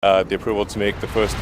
the approval to make the first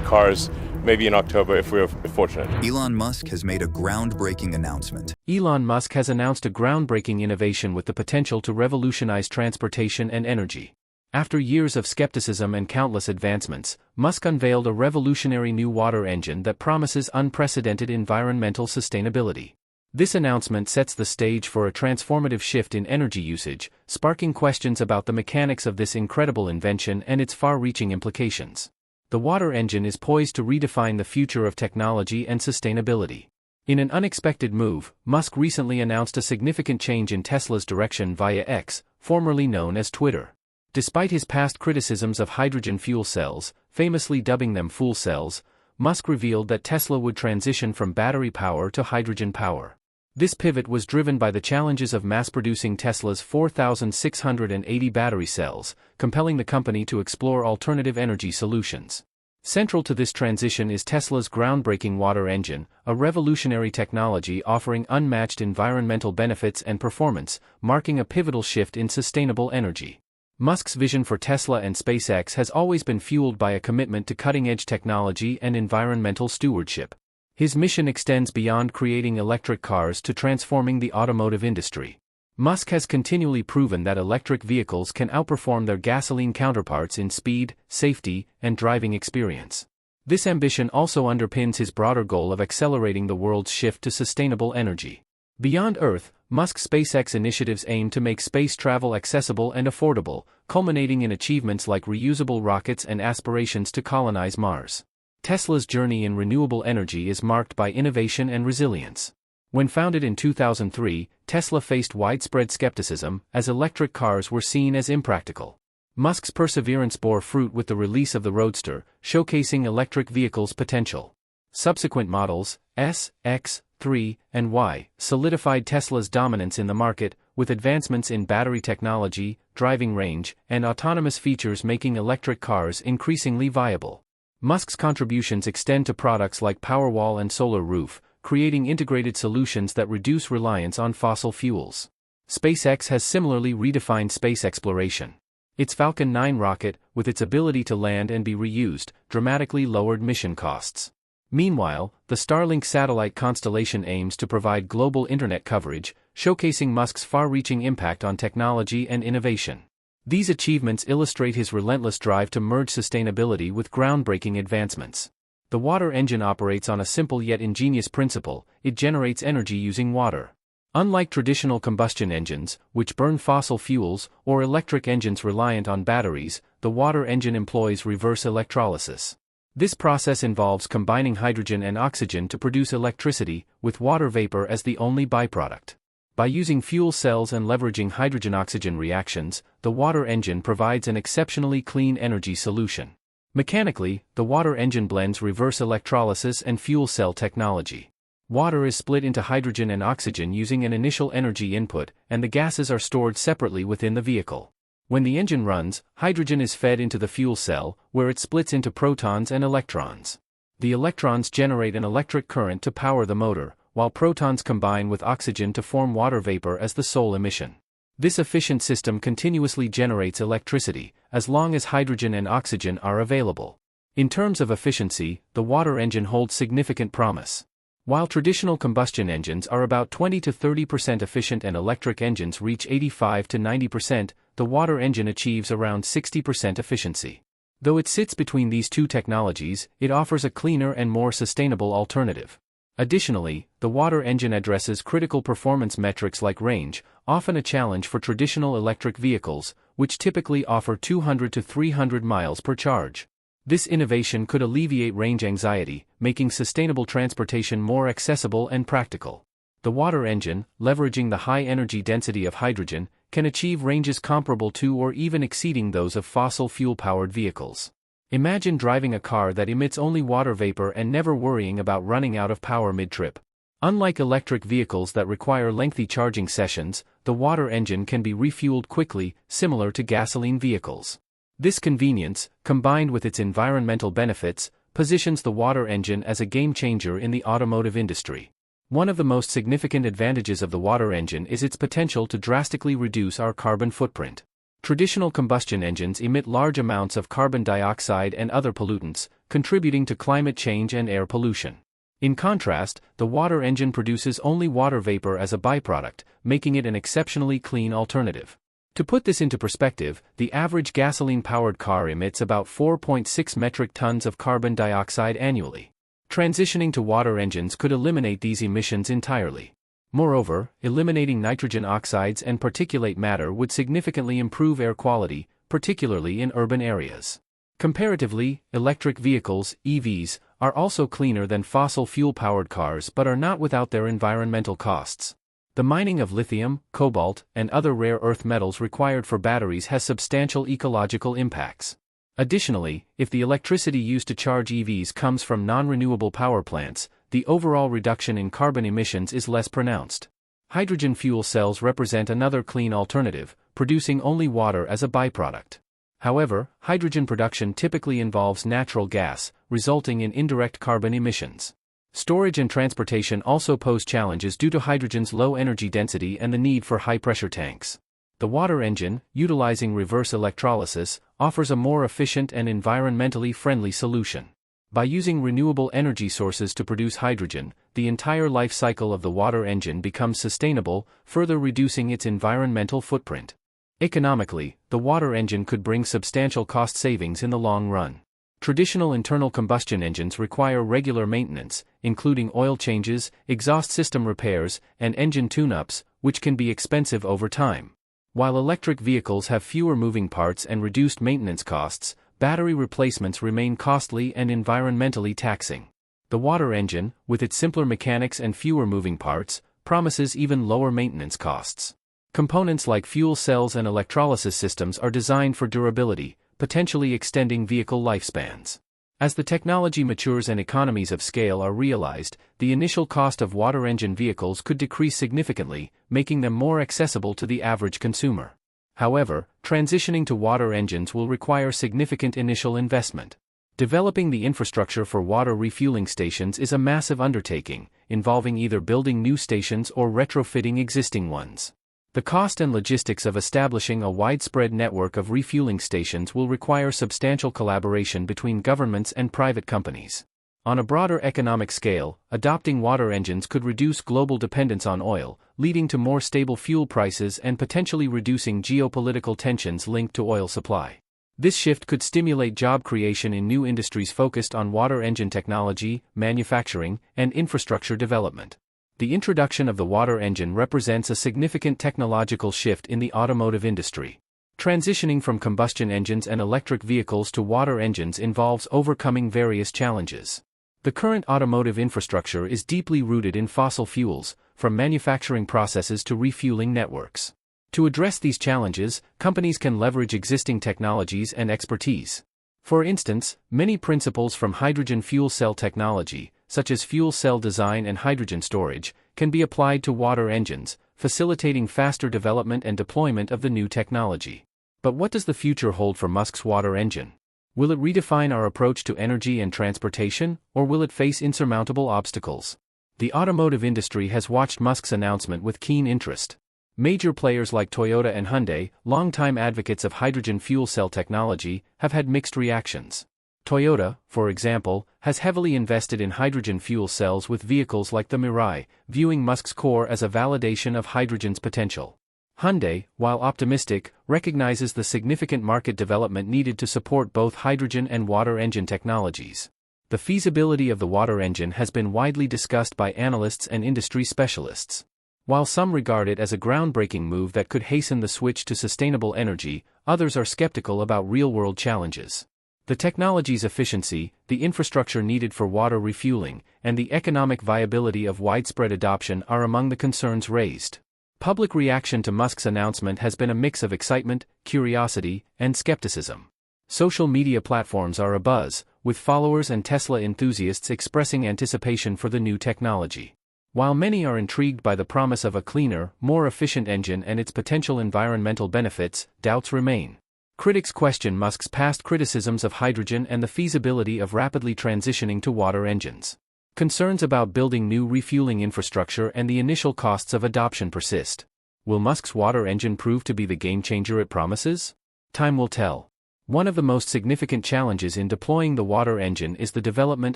cars maybe in October if we're fortunate. Elon Musk has made a groundbreaking announcement. Elon Musk has announced a groundbreaking innovation with the potential to revolutionize transportation and energy. After years of skepticism and countless advancements, Musk unveiled a revolutionary new water engine that promises unprecedented environmental sustainability. This announcement sets the stage for a transformative shift in energy usage, sparking questions about the mechanics of this incredible invention and its far-reaching implications. The water engine is poised to redefine the future of technology and sustainability. In an unexpected move, Musk recently announced a significant change in Tesla's direction via X, formerly known as Twitter. Despite his past criticisms of hydrogen fuel cells, famously dubbing them fool cells, Musk revealed that Tesla would transition from battery power to hydrogen power. This pivot was driven by the challenges of mass-producing Tesla's 4,680 battery cells, compelling the company to explore alternative energy solutions. Central to this transition is Tesla's groundbreaking water engine, a revolutionary technology offering unmatched environmental benefits and performance, marking a pivotal shift in sustainable energy. Musk's vision for Tesla and SpaceX has always been fueled by a commitment to cutting-edge technology and environmental stewardship. His mission extends beyond creating electric cars to transforming the automotive industry. Musk has continually proven that electric vehicles can outperform their gasoline counterparts in speed, safety, and driving experience. This ambition also underpins his broader goal of accelerating the world's shift to sustainable energy. Beyond Earth, Musk's SpaceX initiatives aim to make space travel accessible and affordable, culminating in achievements like reusable rockets and aspirations to colonize Mars. Tesla's journey in renewable energy is marked by innovation and resilience. When founded in 2003, Tesla faced widespread skepticism, as electric cars were seen as impractical. Musk's perseverance bore fruit with the release of the Roadster, showcasing electric vehicles' potential. Subsequent models, S, X, 3, and Y, solidified Tesla's dominance in the market, with advancements in battery technology, driving range, and autonomous features making electric cars increasingly viable. Musk's contributions extend to products like Powerwall and Solar Roof, creating integrated solutions that reduce reliance on fossil fuels. SpaceX has similarly redefined space exploration. Its Falcon 9 rocket, with its ability to land and be reused, dramatically lowered mission costs. Meanwhile, the Starlink satellite constellation aims to provide global internet coverage, showcasing Musk's far-reaching impact on technology and innovation. These achievements illustrate his relentless drive to merge sustainability with groundbreaking advancements. The water engine operates on a simple yet ingenious principle: it generates energy using water. Unlike traditional combustion engines, which burn fossil fuels, or electric engines reliant on batteries, the water engine employs reverse electrolysis. This process involves combining hydrogen and oxygen to produce electricity, with water vapor as the only byproduct. By using fuel cells and leveraging hydrogen-oxygen reactions, the water engine provides an exceptionally clean energy solution. Mechanically, the water engine blends reverse electrolysis and fuel cell technology. Water is split into hydrogen and oxygen using an initial energy input, and the gases are stored separately within the vehicle. When the engine runs, hydrogen is fed into the fuel cell, where it splits into protons and electrons. The electrons generate an electric current to power the motor, while protons combine with oxygen to form water vapor as the sole emission. This efficient system continuously generates electricity, as long as hydrogen and oxygen are available. In terms of efficiency, the water engine holds significant promise. While traditional combustion engines are about 20 to 30% efficient and electric engines reach 85 to 90%, the water engine achieves around 60% efficiency. Though it sits between these two technologies, it offers a cleaner and more sustainable alternative. Additionally, the water engine addresses critical performance metrics like range, often a challenge for traditional electric vehicles, which typically offer 200 to 300 miles per charge. This innovation could alleviate range anxiety, making sustainable transportation more accessible and practical. The water engine, leveraging the high energy density of hydrogen, can achieve ranges comparable to or even exceeding those of fossil fuel-powered vehicles. Imagine driving a car that emits only water vapor and never worrying about running out of power mid-trip. Unlike electric vehicles that require lengthy charging sessions, the water engine can be refueled quickly, similar to gasoline vehicles. This convenience, combined with its environmental benefits, positions the water engine as a game-changer in the automotive industry. One of the most significant advantages of the water engine is its potential to drastically reduce our carbon footprint. Traditional combustion engines emit large amounts of carbon dioxide and other pollutants, contributing to climate change and air pollution. In contrast, the water engine produces only water vapor as a byproduct, making it an exceptionally clean alternative. To put this into perspective, the average gasoline-powered car emits about 4.6 metric tons of carbon dioxide annually. Transitioning to water engines could eliminate these emissions entirely. Moreover, eliminating nitrogen oxides and particulate matter would significantly improve air quality, particularly in urban areas. Comparatively, electric vehicles, EVs, are also cleaner than fossil fuel-powered cars but are not without their environmental costs. The mining of lithium, cobalt, and other rare earth metals required for batteries has substantial ecological impacts. Additionally, if the electricity used to charge EVs comes from non-renewable power plants, the overall reduction in carbon emissions is less pronounced. Hydrogen fuel cells represent another clean alternative, producing only water as a byproduct. However, hydrogen production typically involves natural gas, resulting in indirect carbon emissions. Storage and transportation also pose challenges due to hydrogen's low energy density and the need for high-pressure tanks. The water engine, utilizing reverse electrolysis, offers a more efficient and environmentally friendly solution. By using renewable energy sources to produce hydrogen, the entire life cycle of the water engine becomes sustainable, further reducing its environmental footprint. Economically, the water engine could bring substantial cost savings in the long run. Traditional internal combustion engines require regular maintenance, including oil changes, exhaust system repairs, and engine tune-ups, which can be expensive over time. While electric vehicles have fewer moving parts and reduced maintenance costs, battery replacements remain costly and environmentally taxing. The water engine, with its simpler mechanics and fewer moving parts, promises even lower maintenance costs. Components like fuel cells and electrolysis systems are designed for durability, potentially extending vehicle lifespans. As the technology matures and economies of scale are realized, the initial cost of water engine vehicles could decrease significantly, making them more accessible to the average consumer. However, transitioning to water engines will require significant initial investment. Developing the infrastructure for water refueling stations is a massive undertaking, involving either building new stations or retrofitting existing ones. The cost and logistics of establishing a widespread network of refueling stations will require substantial collaboration between governments and private companies. On a broader economic scale, adopting water engines could reduce global dependence on oil, leading to more stable fuel prices and potentially reducing geopolitical tensions linked to oil supply. This shift could stimulate job creation in new industries focused on water engine technology, manufacturing, and infrastructure development. The introduction of the water engine represents a significant technological shift in the automotive industry. Transitioning from combustion engines and electric vehicles to water engines involves overcoming various challenges. The current automotive infrastructure is deeply rooted in fossil fuels, from manufacturing processes to refueling networks. To address these challenges, companies can leverage existing technologies and expertise. For instance, many principles from hydrogen fuel cell technology, such as fuel cell design and hydrogen storage, can be applied to water engines, facilitating faster development and deployment of the new technology. But what does the future hold for Musk's water engine? Will it redefine our approach to energy and transportation, or will it face insurmountable obstacles? The automotive industry has watched Musk's announcement with keen interest. Major players like Toyota and Hyundai, longtime advocates of hydrogen fuel cell technology, have had mixed reactions. Toyota, for example, has heavily invested in hydrogen fuel cells with vehicles like the Mirai, viewing Musk's core as a validation of hydrogen's potential. Hyundai, while optimistic, recognizes the significant market development needed to support both hydrogen and water engine technologies. The feasibility of the water engine has been widely discussed by analysts and industry specialists. While some regard it as a groundbreaking move that could hasten the switch to sustainable energy, others are skeptical about real-world challenges. The technology's efficiency, the infrastructure needed for water refueling, and the economic viability of widespread adoption are among the concerns raised. Public reaction to Musk's announcement has been a mix of excitement, curiosity, and skepticism. Social media platforms are abuzz, with followers and Tesla enthusiasts expressing anticipation for the new technology. While many are intrigued by the promise of a cleaner, more efficient engine and its potential environmental benefits, doubts remain. Critics question Musk's past criticisms of hydrogen and the feasibility of rapidly transitioning to water engines. Concerns about building new refueling infrastructure and the initial costs of adoption persist. Will Musk's water engine prove to be the game-changer it promises? Time will tell. One of the most significant challenges in deploying the water engine is the development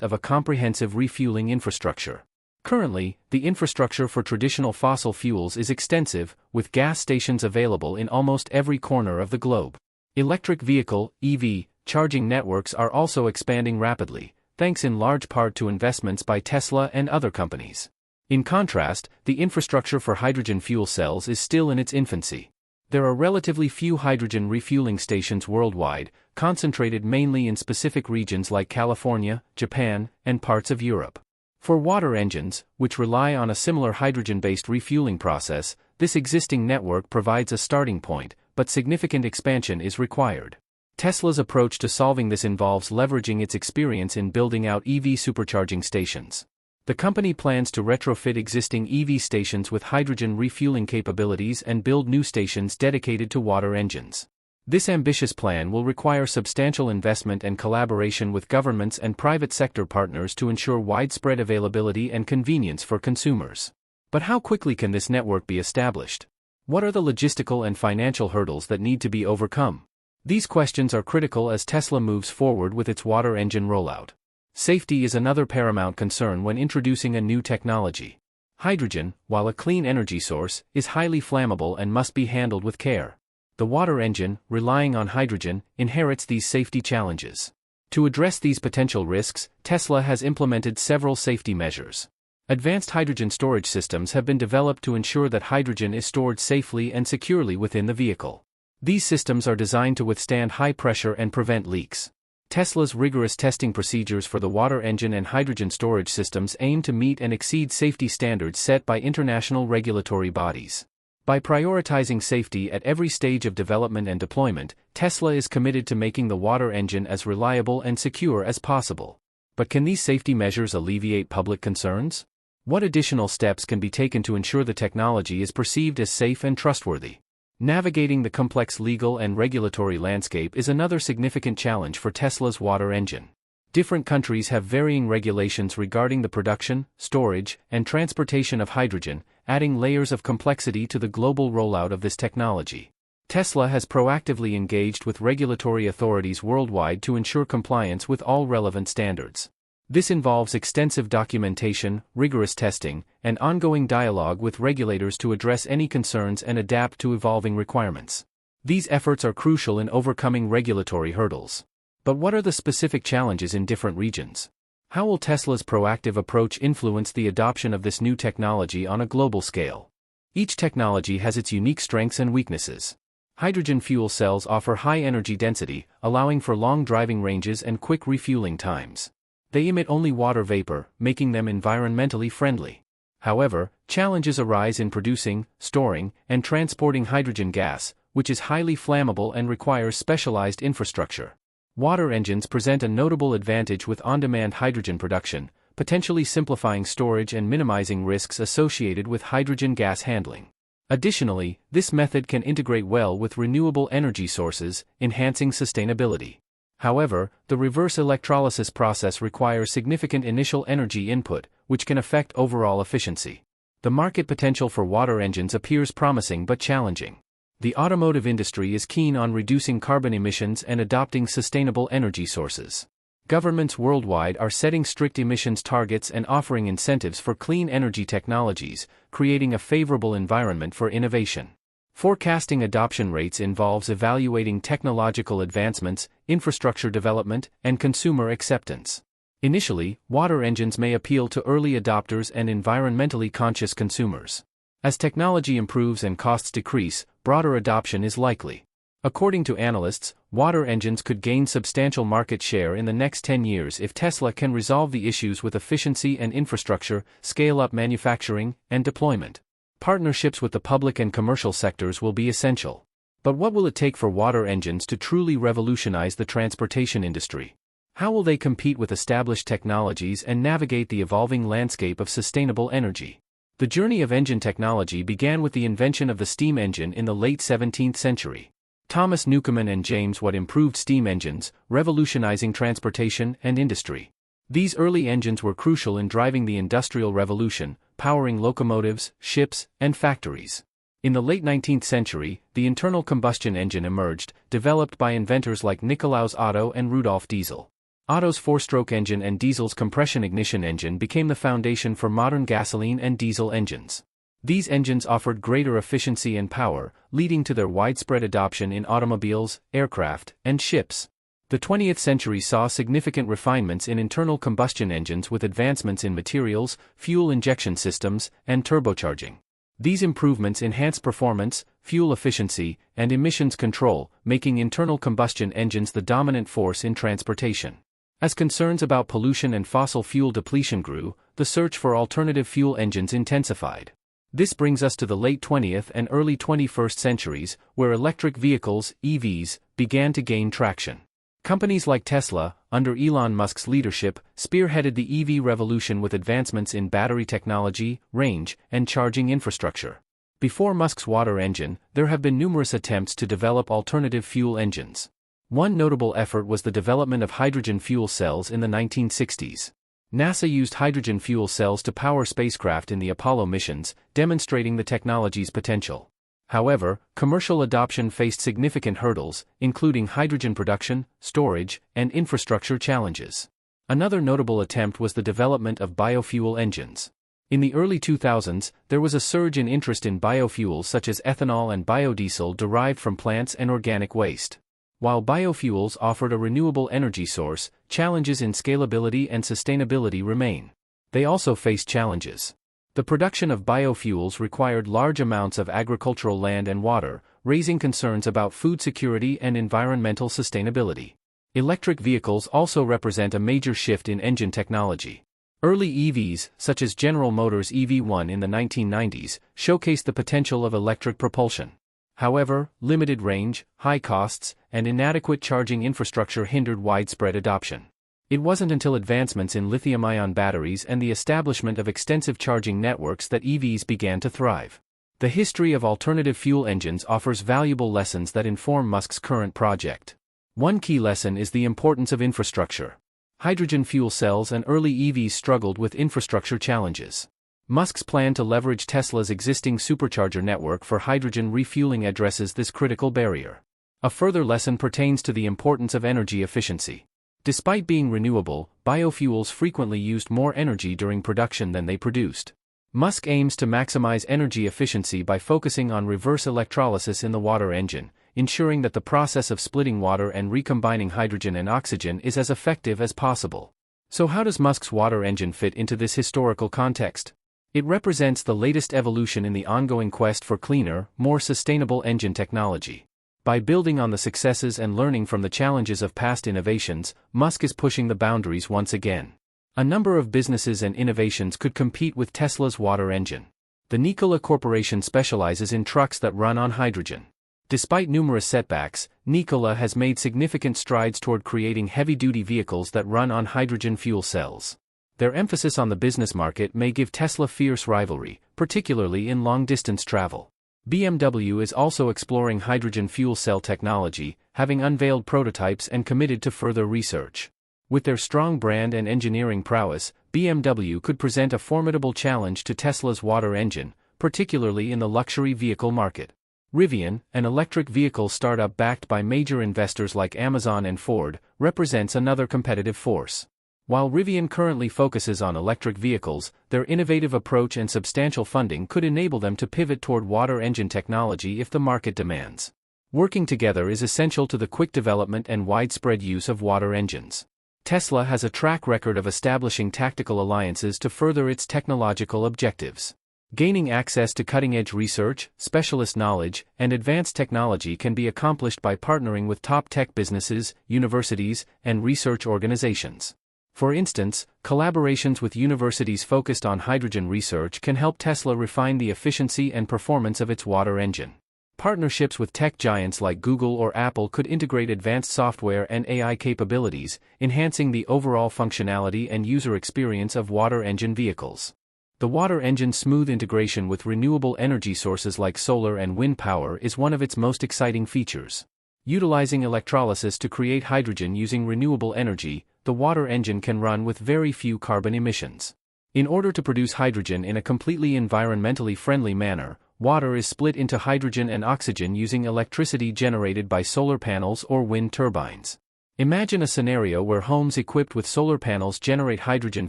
of a comprehensive refueling infrastructure. Currently, the infrastructure for traditional fossil fuels is extensive, with gas stations available in almost every corner of the globe. Electric vehicle (EV) charging networks are also expanding rapidly, thanks in large part to investments by Tesla and other companies. In contrast, the infrastructure for hydrogen fuel cells is still in its infancy. There are relatively few hydrogen refueling stations worldwide, concentrated mainly in specific regions like California, Japan, and parts of Europe. For water engines, which rely on a similar hydrogen-based refueling process, this existing network provides a starting point, but significant expansion is required. Tesla's approach to solving this involves leveraging its experience in building out EV supercharging stations. The company plans to retrofit existing EV stations with hydrogen refueling capabilities and build new stations dedicated to water engines. This ambitious plan will require substantial investment and collaboration with governments and private sector partners to ensure widespread availability and convenience for consumers. But how quickly can this network be established? What are the logistical and financial hurdles that need to be overcome? These questions are critical as Tesla moves forward with its water engine rollout. Safety is another paramount concern when introducing a new technology. Hydrogen, while a clean energy source, is highly flammable and must be handled with care. The water engine, relying on hydrogen, inherits these safety challenges. To address these potential risks, Tesla has implemented several safety measures. Advanced hydrogen storage systems have been developed to ensure that hydrogen is stored safely and securely within the vehicle. These systems are designed to withstand high pressure and prevent leaks. Tesla's rigorous testing procedures for the water engine and hydrogen storage systems aim to meet and exceed safety standards set by international regulatory bodies. By prioritizing safety at every stage of development and deployment, Tesla is committed to making the water engine as reliable and secure as possible. But can these safety measures alleviate public concerns? What additional steps can be taken to ensure the technology is perceived as safe and trustworthy? Navigating the complex legal and regulatory landscape is another significant challenge for Tesla's water engine. Different countries have varying regulations regarding the production, storage, and transportation of hydrogen, adding layers of complexity to the global rollout of this technology. Tesla has proactively engaged with regulatory authorities worldwide to ensure compliance with all relevant standards. This involves extensive documentation, rigorous testing, and ongoing dialogue with regulators to address any concerns and adapt to evolving requirements. These efforts are crucial in overcoming regulatory hurdles. But what are the specific challenges in different regions? How will Tesla's proactive approach influence the adoption of this new technology on a global scale? Each technology has its unique strengths and weaknesses. Hydrogen fuel cells offer high energy density, allowing for long driving ranges and quick refueling times. They emit only water vapor, making them environmentally friendly. However, challenges arise in producing, storing, and transporting hydrogen gas, which is highly flammable and requires specialized infrastructure. Water engines present a notable advantage with on-demand hydrogen production, potentially simplifying storage and minimizing risks associated with hydrogen gas handling. Additionally, this method can integrate well with renewable energy sources, enhancing sustainability. However, the reverse electrolysis process requires significant initial energy input, which can affect overall efficiency. The market potential for water engines appears promising but challenging. The automotive industry is keen on reducing carbon emissions and adopting sustainable energy sources. Governments worldwide are setting strict emissions targets and offering incentives for clean energy technologies, creating a favorable environment for innovation. Forecasting adoption rates involves evaluating technological advancements, infrastructure development, and consumer acceptance. Initially, water engines may appeal to early adopters and environmentally conscious consumers. As technology improves and costs decrease, broader adoption is likely. According to analysts, water engines could gain substantial market share in the next 10 years if Tesla can resolve the issues with efficiency and infrastructure, scale up manufacturing, and deployment. Partnerships with the public and commercial sectors will be essential. But what will it take for water engines to truly revolutionize the transportation industry? How will they compete with established technologies and navigate the evolving landscape of sustainable energy? The journey of engine technology began with the invention of the steam engine in the late 17th century. Thomas Newcomen and James Watt improved steam engines, revolutionizing transportation and industry. These early engines were crucial in driving the Industrial Revolution, powering locomotives, ships, and factories. In the late 19th century, the internal combustion engine emerged, developed by inventors like Nikolaus Otto and Rudolf Diesel. Otto's four-stroke engine and Diesel's compression ignition engine became the foundation for modern gasoline and diesel engines. These engines offered greater efficiency and power, leading to their widespread adoption in automobiles, aircraft, and ships. The 20th century saw significant refinements in internal combustion engines with advancements in materials, fuel injection systems, and turbocharging. These improvements enhanced performance, fuel efficiency, and emissions control, making internal combustion engines the dominant force in transportation. As concerns about pollution and fossil fuel depletion grew, the search for alternative fuel engines intensified. This brings us to the late 20th and early 21st centuries, where electric vehicles, EVs, began to gain traction. Companies like Tesla, under Elon Musk's leadership, spearheaded the EV revolution with advancements in battery technology, range, and charging infrastructure. Before Musk's water engine, there have been numerous attempts to develop alternative fuel engines. One notable effort was the development of hydrogen fuel cells in the 1960s. NASA used hydrogen fuel cells to power spacecraft in the Apollo missions, demonstrating the technology's potential. However, commercial adoption faced significant hurdles, including hydrogen production, storage, and infrastructure challenges. Another notable attempt was the development of biofuel engines. In the early 2000s, there was a surge in interest in biofuels such as ethanol and biodiesel derived from plants and organic waste. While biofuels offered a renewable energy source, challenges in scalability and sustainability remain. They also face challenges. The production of biofuels required large amounts of agricultural land and water, raising concerns about food security and environmental sustainability. Electric vehicles also represent a major shift in engine technology. Early EVs, such as General Motors' EV1 in the 1990s, showcased the potential of electric propulsion. However, limited range, high costs, and inadequate charging infrastructure hindered widespread adoption. It wasn't until advancements in lithium-ion batteries and the establishment of extensive charging networks that EVs began to thrive. The history of alternative fuel engines offers valuable lessons that inform Musk's current project. One key lesson is the importance of infrastructure. Hydrogen fuel cells and early EVs struggled with infrastructure challenges. Musk's plan to leverage Tesla's existing supercharger network for hydrogen refueling addresses this critical barrier. A further lesson pertains to the importance of energy efficiency. Despite being renewable, biofuels frequently used more energy during production than they produced. Musk aims to maximize energy efficiency by focusing on reverse electrolysis in the water engine, ensuring that the process of splitting water and recombining hydrogen and oxygen is as effective as possible. So how does Musk's water engine fit into this historical context? It represents the latest evolution in the ongoing quest for cleaner, more sustainable engine technology. By building on the successes and learning from the challenges of past innovations, Musk is pushing the boundaries once again. A number of businesses and innovations could compete with Tesla's water engine. The Nikola Corporation specializes in trucks that run on hydrogen. Despite numerous setbacks, Nikola has made significant strides toward creating heavy-duty vehicles that run on hydrogen fuel cells. Their emphasis on the business market may give Tesla fierce rivalry, particularly in long-distance travel. BMW is also exploring hydrogen fuel cell technology, having unveiled prototypes and committed to further research. With their strong brand and engineering prowess, BMW could present a formidable challenge to Tesla's water engine, particularly in the luxury vehicle market. Rivian, an electric vehicle startup backed by major investors like Amazon and Ford, represents another competitive force. While Rivian currently focuses on electric vehicles, their innovative approach and substantial funding could enable them to pivot toward water engine technology if the market demands. Working together is essential to the quick development and widespread use of water engines. Tesla has a track record of establishing tactical alliances to further its technological objectives. Gaining access to cutting-edge research, specialist knowledge, and advanced technology can be accomplished by partnering with top tech businesses, universities, and research organizations. For instance, collaborations with universities focused on hydrogen research can help Tesla refine the efficiency and performance of its water engine. Partnerships with tech giants like Google or Apple could integrate advanced software and AI capabilities, enhancing the overall functionality and user experience of water engine vehicles. The water engine's smooth integration with renewable energy sources like solar and wind power is one of its most exciting features. Utilizing electrolysis to create hydrogen using renewable energy, the water engine can run with very few carbon emissions. In order to produce hydrogen in a completely environmentally friendly manner, water is split into hydrogen and oxygen using electricity generated by solar panels or wind turbines. Imagine a scenario where homes equipped with solar panels generate hydrogen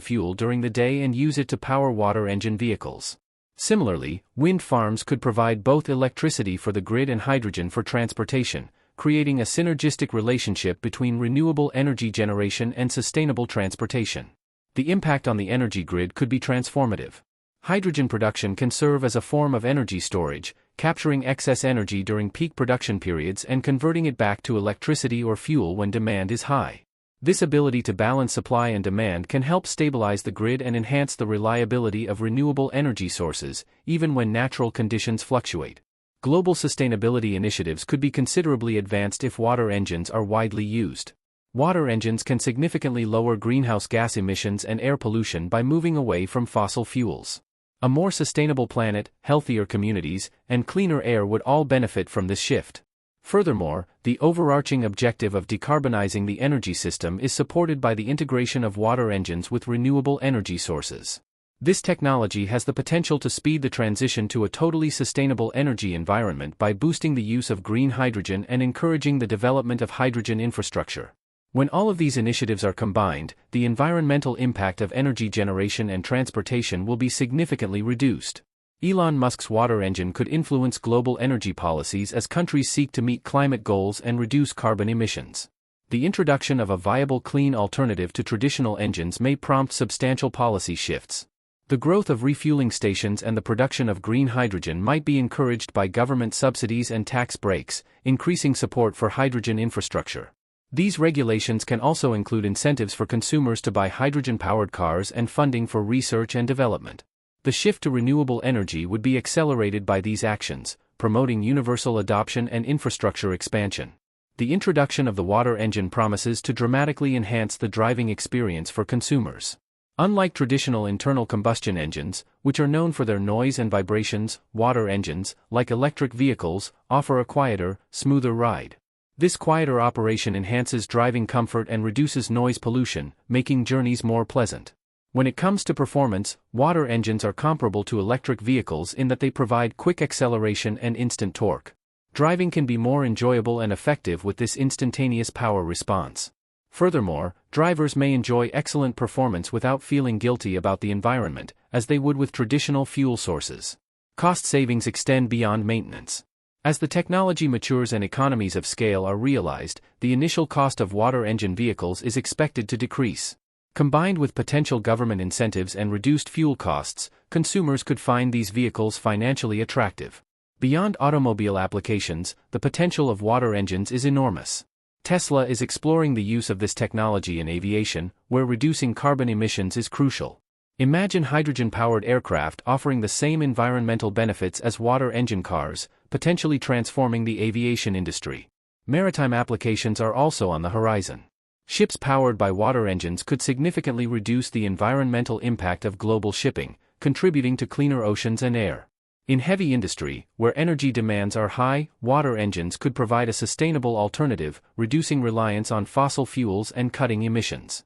fuel during the day and use it to power water engine vehicles. Similarly, wind farms could provide both electricity for the grid and hydrogen for transportation, creating a synergistic relationship between renewable energy generation and sustainable transportation. The impact on the energy grid could be transformative. Hydrogen production can serve as a form of energy storage, capturing excess energy during peak production periods and converting it back to electricity or fuel when demand is high. This ability to balance supply and demand can help stabilize the grid and enhance the reliability of renewable energy sources, even when natural conditions fluctuate. Global sustainability initiatives could be considerably advanced if water engines are widely used. Water engines can significantly lower greenhouse gas emissions and air pollution by moving away from fossil fuels. A more sustainable planet, healthier communities, and cleaner air would all benefit from this shift. Furthermore, the overarching objective of decarbonizing the energy system is supported by the integration of water engines with renewable energy sources. This technology has the potential to speed the transition to a totally sustainable energy environment by boosting the use of green hydrogen and encouraging the development of hydrogen infrastructure. When all of these initiatives are combined, the environmental impact of energy generation and transportation will be significantly reduced. Elon Musk's water engine could influence global energy policies as countries seek to meet climate goals and reduce carbon emissions. The introduction of a viable clean alternative to traditional engines may prompt substantial policy shifts. The growth of refueling stations and the production of green hydrogen might be encouraged by government subsidies and tax breaks, increasing support for hydrogen infrastructure. These regulations can also include incentives for consumers to buy hydrogen-powered cars and funding for research and development. The shift to renewable energy would be accelerated by these actions, promoting universal adoption and infrastructure expansion. The introduction of the water engine promises to dramatically enhance the driving experience for consumers. Unlike traditional internal combustion engines, which are known for their noise and vibrations, water engines, like electric vehicles, offer a quieter, smoother ride. This quieter operation enhances driving comfort and reduces noise pollution, making journeys more pleasant. When it comes to performance, water engines are comparable to electric vehicles in that they provide quick acceleration and instant torque. Driving can be more enjoyable and effective with this instantaneous power response. Furthermore, drivers may enjoy excellent performance without feeling guilty about the environment, as they would with traditional fuel sources. Cost savings extend beyond maintenance. As the technology matures and economies of scale are realized, the initial cost of water engine vehicles is expected to decrease. Combined with potential government incentives and reduced fuel costs, consumers could find these vehicles financially attractive. Beyond automobile applications, the potential of water engines is enormous. Tesla is exploring the use of this technology in aviation, where reducing carbon emissions is crucial. Imagine hydrogen-powered aircraft offering the same environmental benefits as water engine cars, potentially transforming the aviation industry. Maritime applications are also on the horizon. Ships powered by water engines could significantly reduce the environmental impact of global shipping, contributing to cleaner oceans and air. In heavy industry, where energy demands are high, water engines could provide a sustainable alternative, reducing reliance on fossil fuels and cutting emissions.